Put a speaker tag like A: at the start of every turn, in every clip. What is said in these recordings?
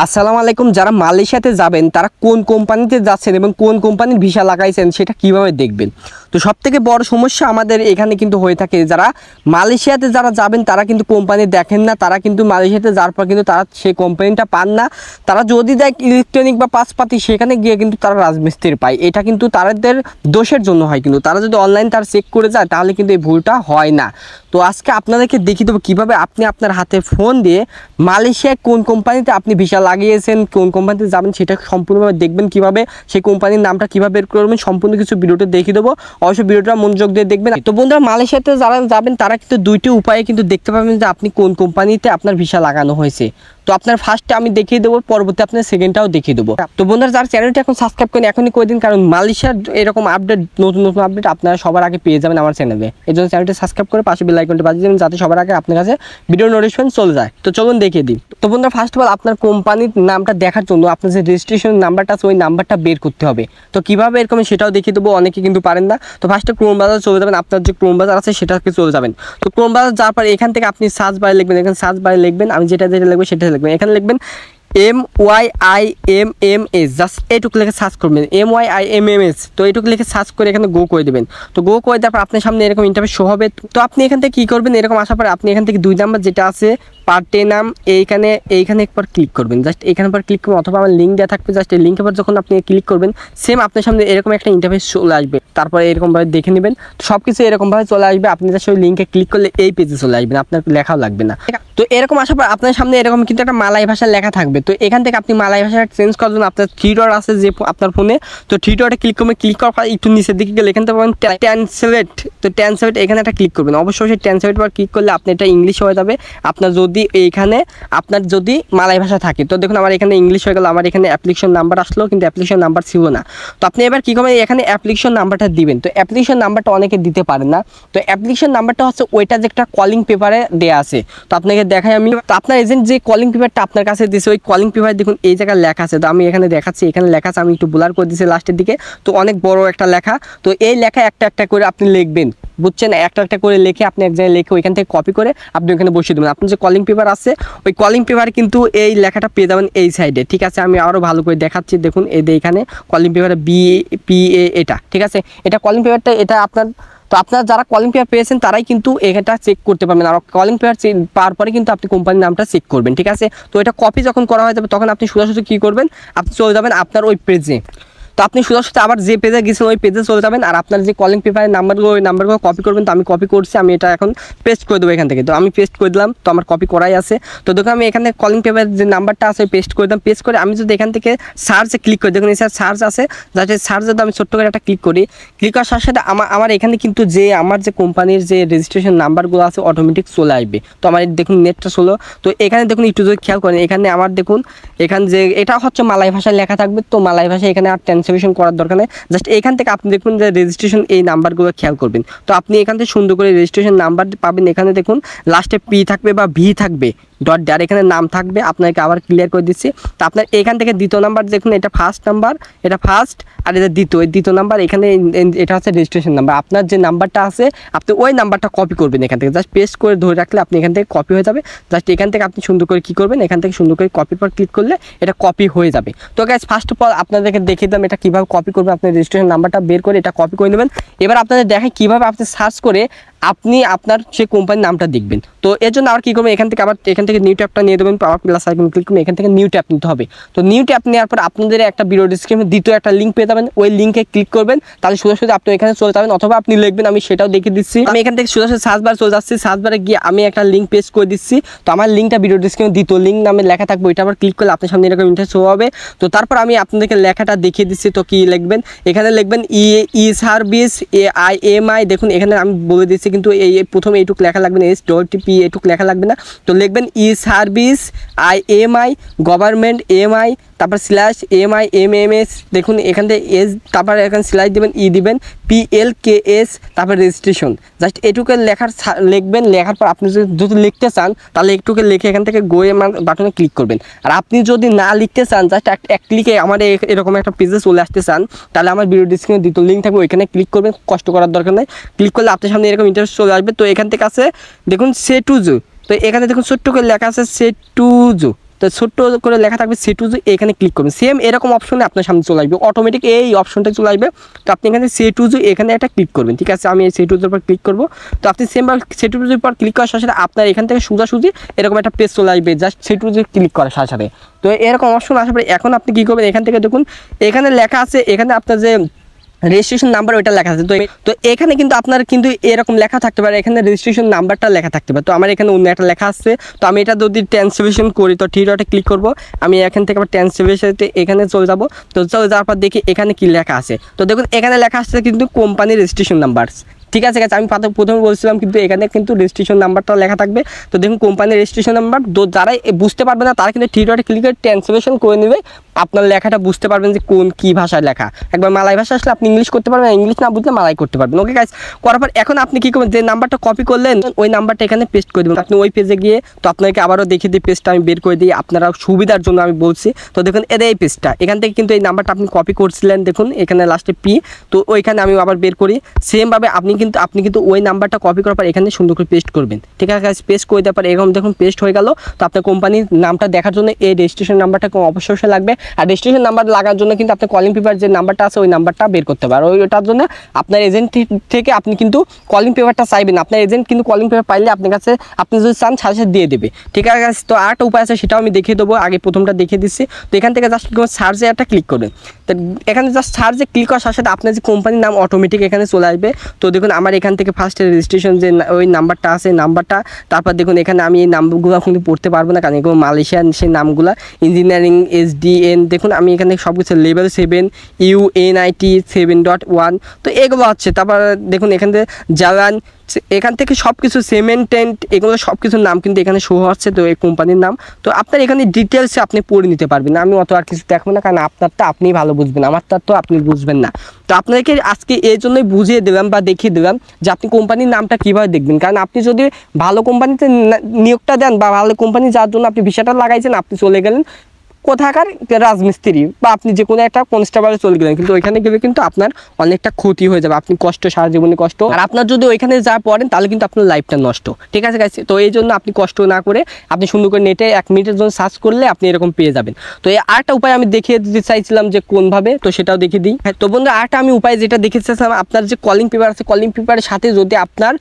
A: আসসালামু আলাইকুম। যারা মালয়েশিয়াতে যাবেন তারা কোন কোম্পানিতে যাচ্ছেন এবং কোন কোম্পানির ভিসা লাগাইছেন সেটা কিভাবে দেখবেন। তো সবথেকে বড় সমস্যা আমাদের এখানে কিন্তু হয়ে থাকে, যারা মালয়েশিয়াতে যারা যাবেন তারা কিন্তু কোম্পানি দেখেন না, তারা কিন্তু মালয়েশিয়াতে যাওয়ার পর কিন্তু তারা সেই কোম্পানিটা পান না। তারা যদি দেয় ইলেকট্রনিক বা পাসপাতি, সেখানে গিয়ে কিন্তু তারা রাজমিস্ত্রি পায়। এটা কিন্তু তাদের দোষের জন্য হয়, কিন্তু তারা যদি অনলাইন তার চেক করে যায় তাহলে কিন্তু এই ভুলটা হয় না। তো আজকে আপনাদেরকে দেখিয়ে দেবো কীভাবে আপনি আপনার হাতে ফোন দিয়ে মালয়েশিয়ায় কোন কোম্পানিতে আপনি ভিসা লাগিয়েছেন, কোন কোম্পানিতে যাবেন সেটা সম্পূর্ণভাবে দেখবেন, কিভাবে সেই কোম্পানির নামটা কীভাবে বের করবেন, সম্পূর্ণ কিছু ভিডিওতে দেখিয়ে দেবো। অবশ্যই ভিডিওটা মনোযোগ দিয়ে দেখবেন। তো বন্ধুরা, মালয়েশিয়াতে যারা যাবেন তারা কিন্তু দুইটি উপায়ে কিন্তু দেখতে পাবেন যে আপনি কোন কোম্পানিতে আপনার ভিসা লাগানো হয়েছে। তো আপনার ফার্স্টে আমি দেখিয়ে দেবো, পরবর্তী আপনার সেকেন্ডটাও দেখিয়ে দেবো। তো বন্ধুরা, যারা চ্যানেলটি এখন সাবস্ক্রাইব করেন এখনই করে দিন, কারণ মালয়েশিয়ার এরকম আপডেট, নতুন নতুন আপডেট আপনারা সবার আগে পেয়ে যাবেন আমার চ্যানেলে। এই জন্য চ্যানেলটি সাবস্ক্রাইব করে পাশে বেল আইকনটি বাজিয়ে দেবেন, যাতে সবার আগে আপনার কাছে ভিডিও নোটিফিকেশন চলে যায়। তো চলুন দেখিয়ে দিই। তো বন্ধুরা, ফার্স্ট অফ অল আপনার কোম্পানির নামটা দেখার জন্য আপনার যে রেজিস্ট্রেশন নাম্বারটা আছে ওই নাম্বারটা বের করতে হবে। তো কীভাবে এরকম সেটাও দেখিয়ে দেবো, অনেকে কিন্তু পারেন না। তো ফার্স্টে ক্রোম ব্রাউজার চলে যাবেন, আপনার যে ক্রোম ব্রাউজার আছে সেটাকে চলে যাবেন। তো ক্রোম ব্রাউজার যাওয়ার পর এখান থেকে আপনি সার্চ বারে লিখবেন, এখানে সার্চ বারে লিখবেন, আমি যেটা লিখবো সেটা লিখবেন। এখানে লিখবেন MYIMMS, জাস্ট এইটুকু লিখে সার্চ করবেন, MYIMMS। তো এইটুকু লিখে সার্চ করে এখানে গো করে দেবেন। তো গো করে দেওয়ার পর আপনার সামনে এরকম ইন্টারফেস শো হবে। তো আপনি এখান থেকে কী করবেন, এরকম আসার পরে আপনি এখান থেকে 2 নাম্বার যেটা আছে পার্টে নাম, এইখানে একবার ক্লিক করবেন, জাস্ট এখানে পর ক্লিক করবেন, অথবা আমার লিঙ্ক দেওয়া থাকবে, জাস্ট এই লিঙ্কের পর যখন আপনি ক্লিক করবেন সেম আপনার সামনে এরকম একটা ইন্টারফেস চলে আসবে। তারপরে এরকমভাবে দেখে নেবেন, সব কিছু এরকমভাবে চলে আসবে। আপনি জাস্ট ওই লিঙ্কে ক্লিক করলে এই পেজে চলে আসবেন, আপনার লেখাও লাগবে না। তো এরকম আসার পর আপনার সামনে এরকম কিন্তু একটা মালয় ভাষায় লেখা থাকবে। তো এখান থেকে আপনি মালয় ভাষাটা চেঞ্জ করার জন্য আপনার 3 ডট আছে যে আপনার ফোনে, তো 3 ডটে ক্লিক করবেন। ক্লিক করার পর একটু নিচের দিকে গেলে এখান থেকে পাবেন ট্রান্সলেট। তো ট্রান্সলেট এখানে একটা ক্লিক করবেন, অবশ্যই সেই ট্রান্সলেট পর ক্লিক করলে আপনি এটা ইংলিশ হয়ে যাবে। আপনার যদি এইখানে আপনার যদি মালয় ভাষা থাকে, তো দেখুন আমার এখানে ইংলিশ হয়ে গেল, আমার এখানে অ্যাপ্লিকেশন নাম্বার আসলো কিন্তু অ্যাপ্লিকেশন নাম্বার ছিল না। তো আপনি এবার কী করবেন, এখানে অ্যাপ্লিকেশন নাম্বারটা দিবেন। তো অ্যাপ্লিকেশন নাম্বারটা অনেকে দিতে পারেন না। তো অ্যাপ্লিকেশন নাম্বারটা হচ্ছে ওইটা যে একটা কলিং পেপারে দেওয়া আছে। তো আপনাকে দেখাই আমি, তো আপনার এজেন্ট যে কলিং পেপারটা আপনার কাছে দিয়েছে ওই কলিং পেপার দেখুন এই জায়গায় লেখা আছে। তো আমি এখানে দেখাচ্ছি, এখানে লেখা আছে, আমি একটু ব্লার করে দিয়েছি লাস্টের দিকে। তো অনেক বড় একটা লেখা, তো এই লেখা একটা একটা করে আপনি লিখবেন, বুঝছেন? একটা একটা করে লিখে আপনি এক জায়গায় লিখে ওইখান থেকে কপি করে আপনি ওইখানে বসিয়ে দেবেন। আপনার যে কলিং পেপার আছে ওই কলিং পেপারে কিন্তু এই লেখাটা পেয়ে যাবেন এই সাইডে, ঠিক আছে? আমি আরও ভালো করে দেখাচ্ছি, দেখুন এই যে এখানে কলিং পেপারে BPA এটা, ঠিক আছে? এটা কলিং পেপারটা, এটা আপনার। তো আপনারা যারা কলিং পেপার পেয়েছেন তারাই কিন্তু এটা চেক করতে পারবেন, আর কলিং পেপার পাওয়ার পরে কিন্তু আপনি কোম্পানির নামটা চেক করবেন, ঠিক আছে? তো এটা কপি যখন করা হয়ে যাবে তখন আপনি সোজাসুজি কী করবেন, আপনি চলে যাবেন আপনার ওই পেজে। তো আপনি সোজাসুজি আবার যে পেজে গেছেন ওই পেজে চলে যাবেন, আর আপনার যে কলিং পেপারের নাম্বারগুলো ওই নাম্বারগুলো কপি করবেন। তো আমি কপি করছি, আমি এটা এখন পেস্ট করে দেবো এখান থেকে। তো আমি পেস্ট করে দিলাম, তো আমার কপি করাই আছে। তো দেখুন আমি এখানে কলিং পেপারের যে নাম্বারটা আছে পেস্ট করে দিলাম। পেস্ট করে আমি যদি এখান থেকে সার্চে ক্লিক করি, দেখুন এই সার্চ আছে, যাতে সার্চে আমি ছোট্ট করে একটা ক্লিক করি। ক্লিক করার সাথে সাথে আমার এখানে কিন্তু যে আমার যে কোম্পানির যে রেজিস্ট্রেশন নাম্বারগুলো আছে অটোমেটিক চলে আসবে। তো আমার দেখুন নেটটা চলো। তো এখানে দেখুন একটু যদি খেয়াল করেন, এখানে আমার দেখুন এখানে যে এটা হচ্ছে মালয় ভাষায় লেখা থাকবে। তো মালয় ভাষায় এখানে আর ট্রান্সলেশন করার দরকার নেই, জাস্ট এখান থেকে আপনি দেখুন যে রেজিস্ট্রেশন এই নাম্বারগুলো খেয়াল করবেন। তো আপনি এখান থেকে সুন্দর করে রেজিস্ট্রেশন নাম্বার পাবেন। এখানে দেখুন লাস্টে P থাকবে বা V থাকবে, ডট আর এখানে নাম থাকবে। আপনাকে আবার ক্লিয়ার করে দিচ্ছি। তো আপনার এখান থেকে দ্বিতীয় নাম্বার দেখুন, এটা ফার্স্ট নাম্বার, এটা ফার্স্ট, আর এটা দ্বিতীয় নাম্বার। এখানে এটা হচ্ছে রেজিস্ট্রেশন নাম্বার। আপনার যে নাম্বারটা আছে আপনি ওই নাম্বারটা কপি করবেন এখান থেকে, জাস্ট পেস্ট করে ধরে রাখলে আপনি এখান থেকে কপি হয়ে যাবে। জাস্ট এখান থেকে আপনি সুন্দর করে কী করবেন, এখান থেকে সুন্দর করে কপির পর ক্লিক করলে এটা কপি হয়ে যাবে। তো গাইস, ফার্স্ট অফ অল আপনাদেরকে দেখিয়ে দিলাম এটা কীভাবে কপি করবেন। আপনি রেজিস্ট্রেশন নাম্বারটা বের করে এটা কপি করে নেবেন। এবার আপনাদের দেখেন কীভাবে আপনি সার্চ করে আপনি আপনার সেই কোম্পানির নামটা দেখবেন। তো এর জন্য আবার কী করবেন, এখান থেকে নিউ ট্যাবটা নিয়ে দেবেন, পাওয়ার প্লাস আইকন ক্লিক করবেন, এখান থেকে নিউ ট্যাব নিতে হবে। তো নিউ ট্যাব নেওয়ার পর আপনাদের একটা ভিডিও ডিসক্রিপশনে দ্বিতীয় একটা লিঙ্ক পেয়ে যাবেন, ওই লিঙ্কে ক্লিক করবেন, তাহলে সোজাসুজি আপনি এখানে চলে যাবেন। অথবা আপনি লিখবেন, আমি সেটাও দেখিয়ে দিচ্ছি। আমি এখান থেকে সোজাসুজি সার্চ বার চলে যাচ্ছি, সার্চ বারে গিয়ে আমি একটা লিঙ্ক পেস্ট করে দিচ্ছি। তো আমার লিঙ্কটা ভিডিও ডিসক্রিপশনে দ্বিতীয় লিঙ্ক নামে লেখা থাকবে, ওইটা আবার ক্লিক করলে আপনার সামনে এরকম ইন্টারফেস শো হবে। তো তারপর আমি আপনাদেরকে লেখাটা দেখিয়ে দিচ্ছি। তো কি লিখবেন, এখানে লিখবেন ই সার্ভিস IMI। দেখুন এখানে আমি বলে দিচ্ছি, কিন্তু এই প্রথমে এইটুকু লেখা লাগবে না, STP এইটুকু লেখা লাগবে না। তো লিখবেন ই সার্ভিস IMI গভর্নমেন্ট MI, তারপর /MIMMS। দেখুন এখান থেকে এস, তারপর এখানে স্ল্যাশ দেবেন, ই দিবেন PLKS, তারপর রেজিস্ট্রেশন। জাস্ট এটুকু লিখবেন। লেখার পর আপনি যদি লিখতে চান তাহলে একটুকে লিখে এখান থেকে গো বাটনে ক্লিক করবেন। আর আপনি যদি না লিখতে চান, জাস্ট এক ক্লিকে আমার এরকম একটা পেজে চলে আসতে চান, তাহলে আমার ভিডিও ডিসক্রিপশনে দ্বিতীয় লিঙ্ক থাকবে, ওইখানে ক্লিক করবেন, কষ্ট করার দরকার নেই। ক্লিক করলে আপনার সামনে এরকম ইন্টারফেস চলে আসবে। তো এখান থেকে আছে দেখুন সেটুজু। তো এখানে দেখুন ছোট্ট করে লেখা আছে সেটুজু। তো ছোট্ট করে লেখা থাকবে সে টু জে, এখানে ক্লিক করবেন। সেম এরকম অপশনে আপনার সামনে চলে আসবে, অটোমেটিক এই অপশনটা চলে আসবে। তো আপনি এখানে সে টু জে এখানে একটা ক্লিক করবেন, ঠিক আছে। আমি এই সে টু জের উপর ক্লিক করবো। তো আপনি সেমবার সে টু জের উপর ক্লিক করার সাথে সাথে আপনার এখান থেকে সোজাসুজি এরকম একটা পেজ চলে আসবে, জাস্ট সে টু জে ক্লিক করার সাথে সাথে। তো এরকম অপশন আসার পরে এখন আপনি কী করবেন, এখান থেকে দেখুন এখানে লেখা আছে, এখানে আপনার যে রেজিস্ট্রেশন নাম্বার ওইটা লেখা আছে। তো এখানে কিন্তু আপনার কিন্তু এরকম লেখা থাকতে পারে, এখানে রেজিস্ট্রেশন নাম্বারটা লেখা থাকতে পারে। তো আমার এখানে অন্য একটা লেখা আছে। তো আমি এটা যদি ট্রান্সলেশন করি, তো থ্রি ডটে ক্লিক করব, আমি এখান থেকে আবার ট্রান্সলেশনতে এখানে চলে যাব। তো চলে যাওয়ার পর দেখি এখানে কি লেখা আছে। তো দেখুন এখানে লেখা আছে কিন্তু কোম্পানির রেজিস্ট্রেশন নাম্বার, ঠিক আছে গাইস। আমি প্রথমে বলছিলাম কিন্তু এখানে কিন্তু রেজিস্ট্রেশন নাম্বারটা লেখা থাকবে। তো দেখুন কোম্পানির রেজিস্ট্রেশন নাম্বার, যারা বুঝতে পারবে না তারা কিন্তু থ্রি ডটে ক্লিক করে ট্রান্সলেশন করে নেবে, আপনার লেখাটা বুঝতে পারবেন যে কোন কী ভাষায় লেখা। একবার মালাই ভাষা আসলে আপনি ইংলিশ করতে পারবেন, ইংলিশ না বুঝলে মালাই করতে পারবেন। ওকে গাইস, করার পর এখন আপনি কী করবেন, যে নাম্বারটা কপি করলেন ওই নাম্বারটা এখানে পেস্ট করে দেবেন। আপনি ওই পেজে গিয়ে, তো আপনাকে আবারও দেখিয়ে দিই পেজটা আমি বের করে দিই আপনারা সুবিধার জন্য আমি বলছি। তো দেখুন এই পেজটা, এখান থেকে কিন্তু এই নাম্বারটা আপনি কপি করছিলেন, দেখুন এখানে লাস্টে পি। তো ওইখানে আমি আবার বের করি। সেমভাবে আপনি কিন্তু ওই নাম্বারটা কপি করার পর এখানে সুন্দর করে পেস্ট করবেন, ঠিক আছে গাইস। পেস্ট করে দেওয়ার পর এরকম দেখুন পেস্ট হয়ে গেল। তো আপনার কোম্পানির নামটা দেখার জন্য এই রেজিস্ট্রেশন নাম্বারটা অবশ্যই লাগবে। আর রেজিস্ট্রেশন নাম্বার লাগার জন্য কিন্তু আপনার কলিং পেপার যে নাম্বারটা আছে ওই নাম্বারটা বের করতে হবে। আর ওইটার জন্য আপনার এজেন্ট থেকে আপনি কিন্তু কলিং পেপারটা চাইবেন। আপনার এজেন্ট কিন্তু কলিং পেপার পাইলে আপনার কাছে আপনি যদি চান সাথে সাথে দিয়ে দেবে, ঠিক আছে গাইস। তো আরেকটা উপায় আছে, সেটাও আমি দেখিয়ে দেবো। আগে প্রথমটা দেখিয়ে দিচ্ছি। তো এখান থেকে জাস্ট সার্চে একটা ক্লিক করবেন। তো এখানে জাস্ট সার্চে ক্লিক করার সাথে সাথে আপনার যে কোম্পানির নাম অটোমেটিক এখানে চলে আসবে। তো দেখুন আমার এখান থেকে ফার্স্টে রেজিস্ট্রেশন যে ওই নাম্বারটা আছে নাম্বারটা, তারপর দেখুন এখানে আমি এই নাম্বারগুলো কিন্তু পড়তে পারবো না, কারণ এগুলো মালয়েশিয়ান সেই নামগুলো। ইঞ্জিনিয়ারিং SDN, দেখুন আমি এখানে সব কিছু লেভেল 7 UNIT 7.1, তো এগুলো হচ্ছে। তারপর দেখুন এখান থেকে জালান, এখান থেকে সব কিছু সিমেন্টেন্ট, এগুলো সব কিছুর নাম কিন্তু এখানে শো হচ্ছে। তো এই কোম্পানির নাম, তো আপনার এখানে ডিটেলসে আপনি পড়ে নিতে পারবেন। আমি অত আর কিছু দেখবো না, কারণ আপনারটা আপনিই ভালো বুঝবেন, আমারটা তো আপনি বুঝবেন না। তো আপনাকে আজকে এই জন্যই বুঝিয়ে দিলাম বা দেখিয়ে দিলাম যে আপনি কোম্পানির নামটা কীভাবে দেখবেন। কারণ আপনি যদি ভালো কোম্পানিতে নিয়োগটা দেন বা ভালো কোম্পানি যার জন্য আপনি ভিসাটা লাগাইছেন, আপনি চলে গেলেন কোথাকার রাজমিস্ত্রি বা আপনি যে কোনো একটা কনস্টেবলে চলে গেলেন, কিন্তু ওইখানে গেলে কিন্তু আপনার অনেকটা ক্ষতি হয়ে যাবে। আপনি কষ্ট, সারা জীবনে কষ্ট, আর আপনার যদি ওইখানে যা পড়েন তাহলে কিন্তু আপনার লাইফটা নষ্ট, ঠিক আছে গাইস। তো এই জন্য আপনি কষ্ট না করে আপনি সুন্দর করে নেটে 1 মিনিটের জন্য সার্চ করলে আপনি এরকম পেয়ে যাবেন। তো এই আরেকটা উপায় আমি দেখিয়ে দিতে চাইছিলাম যে কোনভাবে, তো সেটাও দেখিয়ে দিই। তো বন্ধুরা আরেকটা আমি উপায় যেটা দেখিয়েছিলাম, আপনার যে কলিং পেপার আছে, কলিং পেপারের সাথে যদি আপনার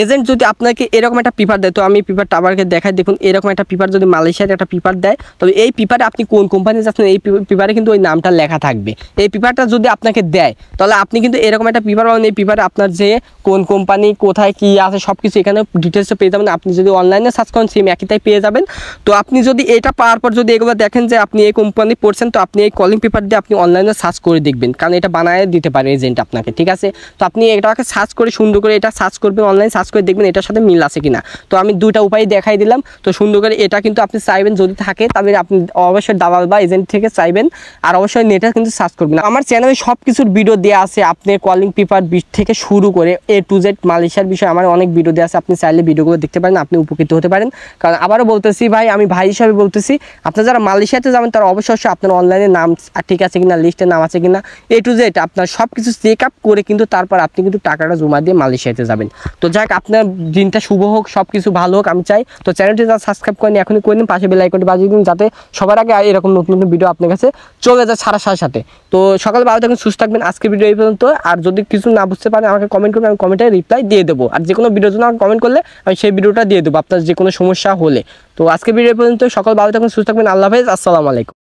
A: এজেন্ট যদি আপনাকে এরকম একটা পেপার দেয়, তো আমি পেপারটা আবারকে দেখাই। দেখুন এরকম একটা পেপার যদি মালয়েশিয়ার একটা পেপার দেয়, তবে এই পেপারে আপনি কোন কোম্পানি যাচ্ছেন এই পেপারে কিন্তু ওই নামটা লেখা থাকবে। এই পেপারটা যদি আপনাকে দেয় তাহলে আপনি কিন্তু এরকম একটা পেপার পাবেন। এই পেপারে আপনার যে কোন কোম্পানি কোথায় কি আছে সব কিছু এখানে ডিটেলসে পেয়ে যাবেন। আপনি যদি অনলাইনে সার্চ করেন সেম একইটাই পেয়ে যাবেন। তো আপনি যদি এটা পাওয়ার পর যদি এগুলো দেখেন যে আপনি এই কোম্পানি পড়ছেন, তো আপনি এই কলিং পেপার দিয়ে আপনি অনলাইনে সার্চ করে দেখবেন, কারণ এটা বানায় দিতে পারে এজেন্ট আপনাকে, ঠিক আছে। তো আপনি এটাকে সার্চ করে সুন্দর করে এটা সার্চ করবেন, অনলাইন সার্চ করে দেখবেন এটার সাথে মিল আছে কিনা। তো আমি দুইটা উপায় দেখাই দিলাম। তো সুন্দর করে এটা কিন্তু আপনি চাইবেন যদি থাকে, তবে আপনি অবশ্যই দালাল বা এজেন্ট থেকে চাইবেন, আর অবশ্যই নেটে কিন্তু সার্চ করবেন। আমার চ্যানেলে সব কিছুর ভিডিও দেওয়া আছে, আপনি কলিং পেপার থেকে শুরু করে A to Z মালয়েশিয়ার বিষয়ে আমার অনেক ভিডিও দেওয়া আছে। আপনি চাইলে ভিডিওগুলো দেখতে পারেন, আপনি উপকৃত হতে পারেন। কারণ আবারও বলতেছি ভাই, আমি ভাই হিসাবে বলতেছি, আপনারা যারা মালয়েশিয়াতে যাবেন তারা অবশ্যই আপনার অনলাইনে নাম ঠিক আছে কিনা, লিস্টে নাম আছে কিনা, A to Z আপনার সব কিছু চেক আপ করে কিন্তু তারপর আপনি কিন্তু টাকাটা জমা দিয়ে মালয়েশিয়াতে যাবেন। তো যাক, আপনার দিনটা শুভ হোক, সব কিছু ভালো হোক আমি চাই। তো চ্যানেলটি যারা সাবস্ক্রাইব করেন এখনই করে নিন, পাশে বেল আইকনটি বাজিয়ে দিন, যাতে সবার আগে এরকম নতুন নতুন ভিডিও আপনার কাছে চলে যায় ছাড়ার সাথে সাথে। তো সকালে ভালো থাকুন, সুস্থ থাকবেন। আজকে ভিডিও এই পর্যন্ত। আর যদি কিছু না বুঝতে পারেন আমাকে কমেন্ট করবেন, আমি কমেন্টে রিপ্লাই দিয়ে দেবো। আর যে কোনো ভিডিওর জন্য আমাকে কমেন্ট করলে আমি সেই ভিডিওটা দিয়ে দেবো আপনার যে কোনো সমস্যা হলে। তো আজকে ভিডিও এই পর্যন্ত। সকাল ভালো থাকুন, সুস্থ থাকবেন। আল্লাহ হাফেজ, আসসালামু আলাইকুম।